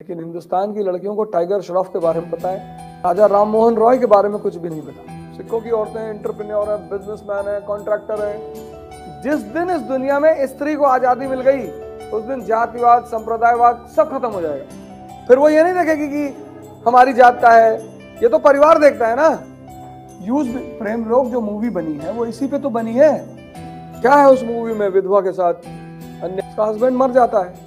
लेकिन हिंदुस्तान की लड़कियों को टाइगर श्रॉफ के बारे में पता है, राजा राम मोहन रॉय के बारे में कुछ भी नहीं पता। सिक्कों की औरतें एंटरप्रेन्योर है, बिजनेसमैन है, कॉन्ट्रैक्टर है। जिस दिन इस दुनिया में स्त्री को आजादी मिल गई उस दिन जातिवाद, संप्रदायवाद सब खत्म हो जाएगा। फिर वो ये नहीं देखेगी कि हमारी जात का है, ये तो परिवार देखता है ना। यूज प्रेम रोग जो मूवी बनी है वो इसी पे तो बनी है। क्या है उस मूवी में, विधवा के साथ अन्य, उसका हस्बैंड मर जाता है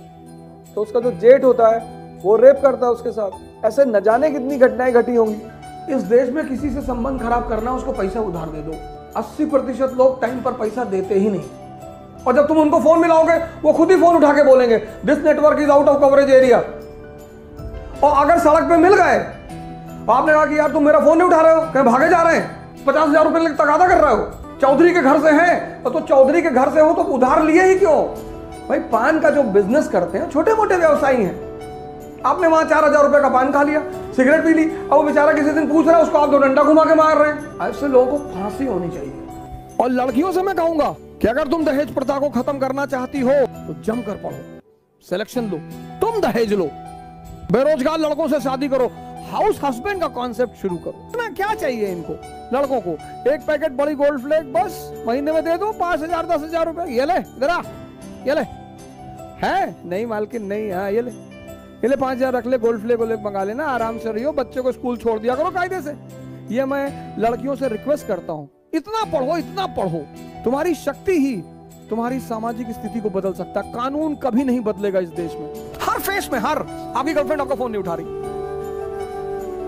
तो उसका जो जेठ होता है वो रेप करता है उसके साथ। ऐसे न जाने कितनी घटनाएं घटी होंगी। इस देश में किसी से संबंध खराब करना, उसको पैसा उधार दे दो। 80% लोग टाइम पर पैसा देते ही नहीं, और जब तुम उनको फोन मिलाओगे वो खुद ही फोन उठा के बोलेंगे this network is out of coverage area. और अगर सड़क पे मिल गए, आपने कहा कि यार तुम मेरा फोन नहीं उठा रहे हो, कहीं भागे जा रहे हैं, 50,000 रुपए तकादा कर रहे हो, चौधरी के घर से हैं, तो चौधरी के घर से हो तो उधार लिए ही क्यों? भाई पान का जो बिजनेस करते हैं छोटे मोटे व्यवसायी हैं, आपने वहां 4,000 रुपए का पान खा लिया, सिगरेट पी ली, अब वो बेचारा किसी दिन पूछ रहा है, उसको आप 2 डंडा घुमा के मार रहे हैं। ऐसे लोगों को फांसी होनी चाहिए। और लड़कियों से मैं कहूंगा कि अगर तुम दहेज प्रथा को खत्म करना चाहती हो तो जमकर पढ़ो, सिलेक्शन लो, तुम दहेज लो, बेरोजगार लड़कों से शादी करो, हाउस हस्बैंड का कॉन्सेप्ट शुरू करो। ना क्या चाहिए इनको लड़कों को? एक पैकेट बड़ी गोल्ड फ्लेक बस महीने में दे दो, 5,000 10,000 रुपए, ये ले इधर, ये ले, है नहीं मालकिन नहीं, हाँ ये ले 5,000 रख ले, गोल्ड फ्लेक मंगा लेना, आराम से रहियो, बच्चे को स्कूल छोड़ दिया करो कायदे से। ये मैं लड़कियों से रिक्वेस्ट करता हूँ, इतना पढ़ो, इतना पढ़ो। तुम्हारी शक्ति ही तुम्हारी सामाजिक स्थिति को बदल सकता है। कानून कभी नहीं बदलेगा इस देश में। हर फेस में आपकी गर्लफ्रेंड आपका फोन नहीं उठा रही,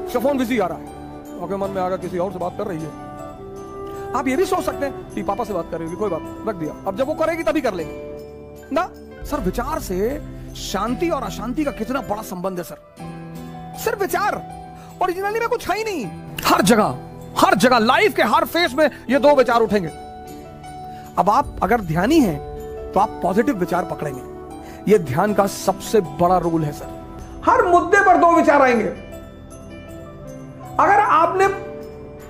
उसका फोन बिजी आ रहा है, आपके मन में आगा किसी और से बात कर रही है, आप ये भी सोच सकते हैं कि पापा से बात कर रही होगी, कोई बात रख दिया, अब जब वो करेगी तभी कर लेंगे ना। सर विचार से शांति और अशांति का कितना बड़ा संबंध है सर। सिर्फ विचार, ओरिजिनली में कुछ है ही नहीं। हर जगह लाइफ के हर फेस में ये 2 विचार उठेंगे। अब आप अगर ध्यानी हैं तो आप पॉजिटिव विचार पकड़ेंगे। ये ध्यान का सबसे बड़ा रूल है सर। हर मुद्दे पर 2 विचार आएंगे। अगर आपने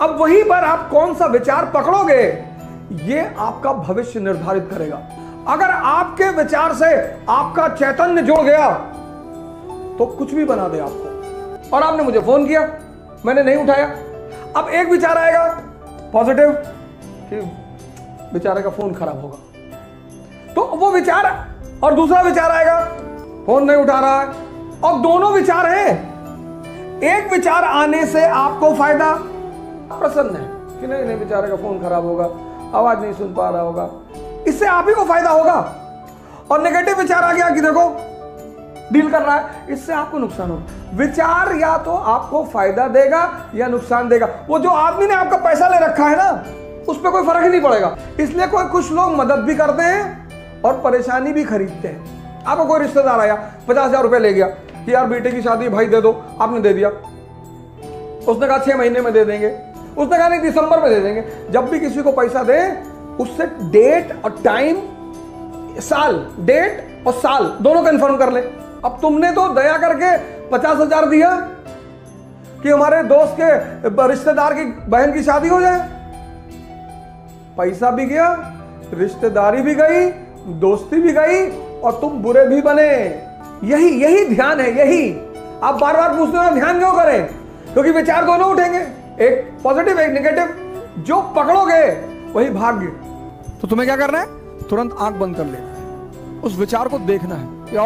अब वहीं पर आप कौन सा विचार पकड़ोगे, ये आपका भविष्य निर्धारित करेगा। अगर आपके विचार से आपका चैतन्य जुड़ गया तो कुछ भी बना दे आपको। और आपने मुझे फोन किया, मैंने नहीं उठाया, अब एक विचार आएगा पॉजिटिव कि बेचारे का फोन खराब होगा, तो वो विचार, और दूसरा विचार आएगा फोन नहीं उठा रहा है, और दोनों विचार हैं। एक विचार आने से आपको फायदा, प्रसन्न है कि नहीं बेचारे का फोन खराब होगा, आवाज नहीं सुन पा रहा होगा, इससे आप ही को फायदा होगा। और नेगेटिव विचार आ गया कि देखो डील कर रहा है, इससे आपको नुकसान होगा। विचार या तो आपको फायदा देगा या नुकसान देगा। वो जो आदमी ने आपका पैसा ले रखा है ना, उस पर कोई फर्क ही नहीं पड़ेगा। इसलिए कुछ लोग मदद भी करते हैं और परेशानी भी खरीदते हैं। आपको कोई रिश्तेदार आया, 50,000 रुपए ले गया कि यार बेटे की शादी भाई दे दो, आपने दे दिया। उसने कहा 6 महीने में दे देंगे, उसने कहा नहीं दिसंबर में दे देंगे। जब भी किसी को पैसा दे उससे डेट और टाइम, साल, डेट और साल दोनों कंफर्म कर ले। अब तुमने तो दया करके 50,000 दिया कि हमारे दोस्त के रिश्तेदार की बहन की शादी हो जाए, पैसा भी गया, रिश्तेदारी भी गई, दोस्ती भी गई, और तुम बुरे भी बने। यही ध्यान है। यही आप बार बार पूछते हो ध्यान क्यों करें, क्योंकि विचार दोनों उठेंगे, एक पॉजिटिव एक नेगेटिव। जो पकड़ोगे वही भाग्य। तो तुम्हें क्या करना है, तुरंत आंख बंद कर लेना है, उस विचार को देखना है।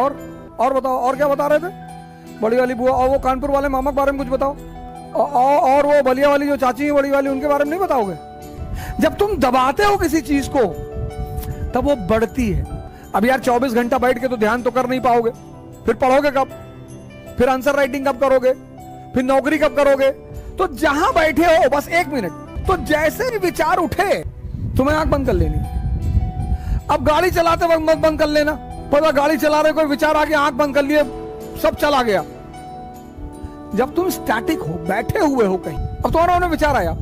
और बताओ, और क्या बता रहे थे? बड़ी वाली बुआ और वो कानपुर वाले मामा के बारे में कुछ बताओ, और वो बलिया वाली जो चाची है बड़ी वाली, उनके बारे में नहीं बताओगे? जब तुम दबाते हो किसी चीज को तब वो बढ़ती है। अब यार 24 घंटा बैठ के तो ध्यान तो कर नहीं पाओगे, फिर पढ़ोगे कब, फिर आंसर राइटिंग कब करोगे, फिर नौकरी कब करोगे? तो जहां बैठे हो बस 1 मिनट, तो जैसे भी विचार उठे तुम्हें आंख बंद कर लेनी। अब गाड़ी चलाते वक्त मत बंद कर लेना, पता गाड़ी चला रहे कोई विचार आ गया, आंख बंद कर लिए, सब चला गया। जब तुम स्टैटिक हो, बैठे हुए हो कहीं, अब तुम्हारा उन्हें विचार आया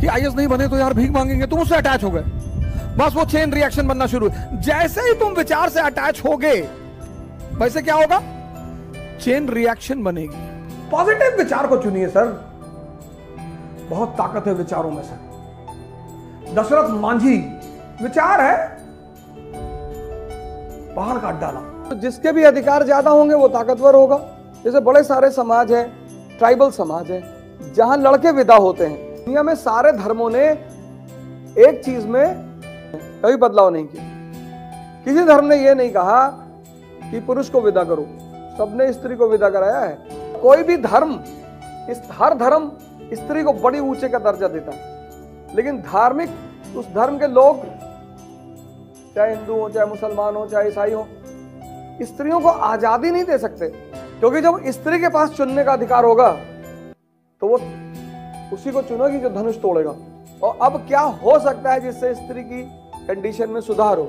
कि आईएएस नहीं बने तो यार भीख मांगेंगे, तुम उससे अटैच हो गए, बस वो चेन रिएक्शन बनना शुरू। जैसे ही तुम विचार से अटैच हो गए वैसे क्या होगा, चेन रिएक्शन बनेगी। पॉजिटिव विचार को चुनिए सर, बहुत ताकत है विचारों में सर। दशरथ मांझी विचार है, पहाड़ काट डाला। तो जिसके भी अधिकार ज्यादा होंगे वो ताकतवर होगा। जैसे बड़े सारे समाज हैं, ट्राइबल समाज है, जहां लड़के विदा होते हैं। दुनिया में सारे धर्मों ने एक चीज में कभी बदलाव नहीं किया। किसी धर्म ने यह नहीं कहा कि पुरुष को विदा करो, सबने स्त्री को विदा कराया है। कोई भी धर्म, हर धर्म स्त्री को बड़ी ऊंचे का दर्जा देता है, लेकिन धार्मिक उस धर्म के लोग, चाहे हिंदू हो, चाहे मुसलमान हो, चाहे ईसाई हो, स्त्रियों को आजादी नहीं दे सकते। क्योंकि जब स्त्री के पास चुनने का अधिकार होगा तो वो उसी को चुनेगी जो धनुष तोड़ेगा। और अब क्या हो सकता है जिससे स्त्री की कंडीशन में सुधार हो?